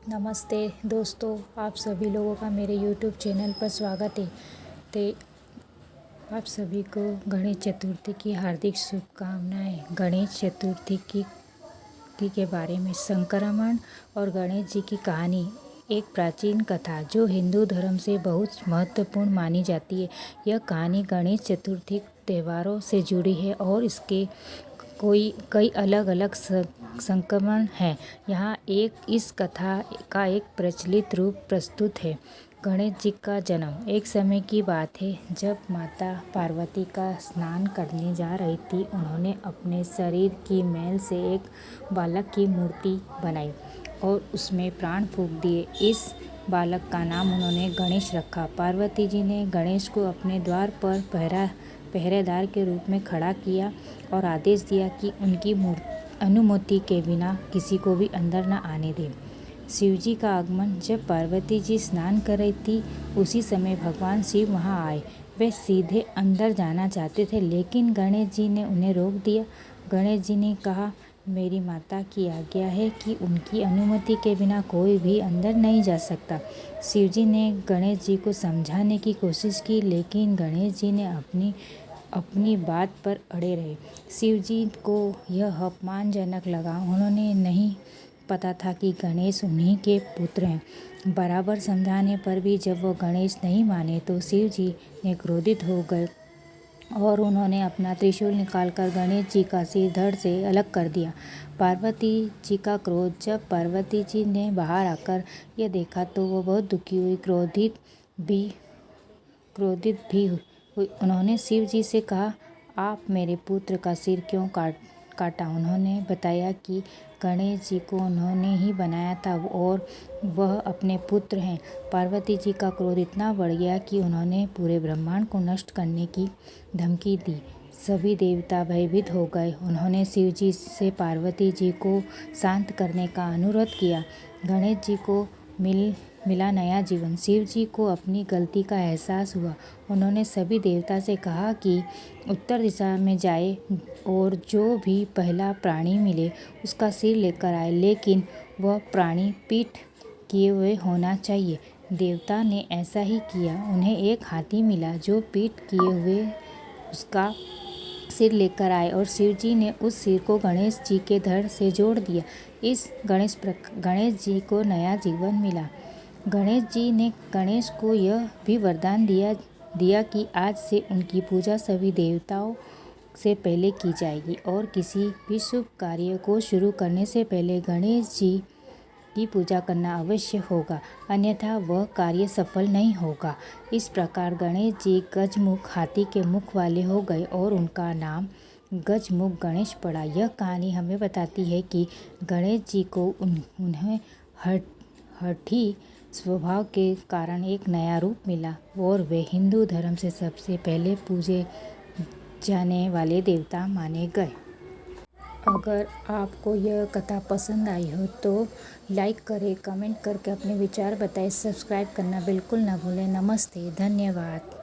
नमस्ते दोस्तों, आप सभी लोगों का मेरे YouTube चैनल पर स्वागत है। तो आप सभी को गणेश चतुर्थी की हार्दिक शुभकामनाएं। गणेश चतुर्थी के बारे में संक्रमण और गणेश जी की कहानी एक प्राचीन कथा जो हिंदू धर्म से बहुत महत्वपूर्ण मानी जाती है। यह कहानी गणेश चतुर्थी त्योहारों से जुड़ी है और इसके कई अलग अलग संक्रमण हैं। यहाँ इस कथा का एक प्रचलित रूप प्रस्तुत है। गणेश जी का जन्म। एक समय की बात है जब माता पार्वती का स्नान करने जा रही थी। उन्होंने अपने शरीर की मैल से एक बालक की मूर्ति बनाई और उसमें प्राण फूंक दिए। इस बालक का नाम उन्होंने गणेश रखा। पार्वती जी ने गणेश को अपने द्वार पर पहरेदार के रूप में खड़ा किया और आदेश दिया कि उनकी अनुमति के बिना किसी को भी अंदर न आने दें। शिवजी का आगमन। जब पार्वती जी स्नान कर रही थी उसी समय भगवान शिव वहां आए। वे सीधे अंदर जाना चाहते थे लेकिन गणेश जी ने उन्हें रोक दिया। गणेश जी ने कहा, मेरी माता की आज्ञा है कि उनकी अनुमति के बिना कोई भी अंदर नहीं जा सकता। शिवजी ने गणेश जी को समझाने की कोशिश की लेकिन गणेश जी ने अपनी बात पर अड़े रहे। शिवजी को यह अपमानजनक लगा। उन्होंने नहीं पता था कि गणेश उन्हीं के पुत्र हैं। बराबर समझाने पर भी जब वो गणेश नहीं माने तो शिवजी ने क्रोधित हो गए और उन्होंने अपना त्रिशूल निकालकर गणेश जी का सिर धड़ से अलग कर दिया। पार्वती जी का क्रोध। जब पार्वती जी ने बाहर आकर यह देखा तो वो बहुत दुखी हुई, क्रोधित भी हुई। उन्होंने शिव जी से कहा, आप मेरे पुत्र का सिर क्यों काटा? उन्होंने बताया कि गणेश जी को उन्होंने ही बनाया था और वह अपने पुत्र हैं। पार्वती जी का क्रोध इतना बढ़ गया कि उन्होंने पूरे ब्रह्मांड को नष्ट करने की धमकी दी। सभी देवता भयभीत हो गए। उन्होंने शिव जी से पार्वती जी को शांत करने का अनुरोध किया। गणेश जी को मिला नया जीवन। शिव जी को अपनी गलती का एहसास हुआ। उन्होंने सभी देवता से कहा कि उत्तर दिशा में जाए और जो भी पहला प्राणी मिले उसका सिर लेकर आए, लेकिन वह प्राणी पीठ किए हुए होना चाहिए। देवता ने ऐसा ही किया। उन्हें एक हाथी मिला जो पीठ किए हुए उसका सिर लेकर आए और शिव जी ने उस सिर को गणेश जी के धड़ से जोड़ दिया। इस गणेश जी को नया जीवन मिला। गणेश जी ने गणेश को यह भी वरदान दिया कि आज से उनकी पूजा सभी देवताओं से पहले की जाएगी और किसी भी शुभ कार्य को शुरू करने से पहले गणेश जी की पूजा करना अवश्य होगा, अन्यथा वह कार्य सफल नहीं होगा। इस प्रकार गणेश जी गजमुख हाथी के मुख वाले हो गए और उनका नाम गजमुख गणेश पड़ा। यह कहानी हमें बताती है कि गणेश जी को उन्हें हठी स्वभाव के कारण एक नया रूप मिला और वे हिंदू धर्म से सबसे पहले पूजे जाने वाले देवता माने गए। अगर आपको यह कथा पसंद आई हो तो लाइक करें, कमेंट करके अपने विचार बताएं, सब्सक्राइब करना बिल्कुल ना भूलें। नमस्ते, धन्यवाद।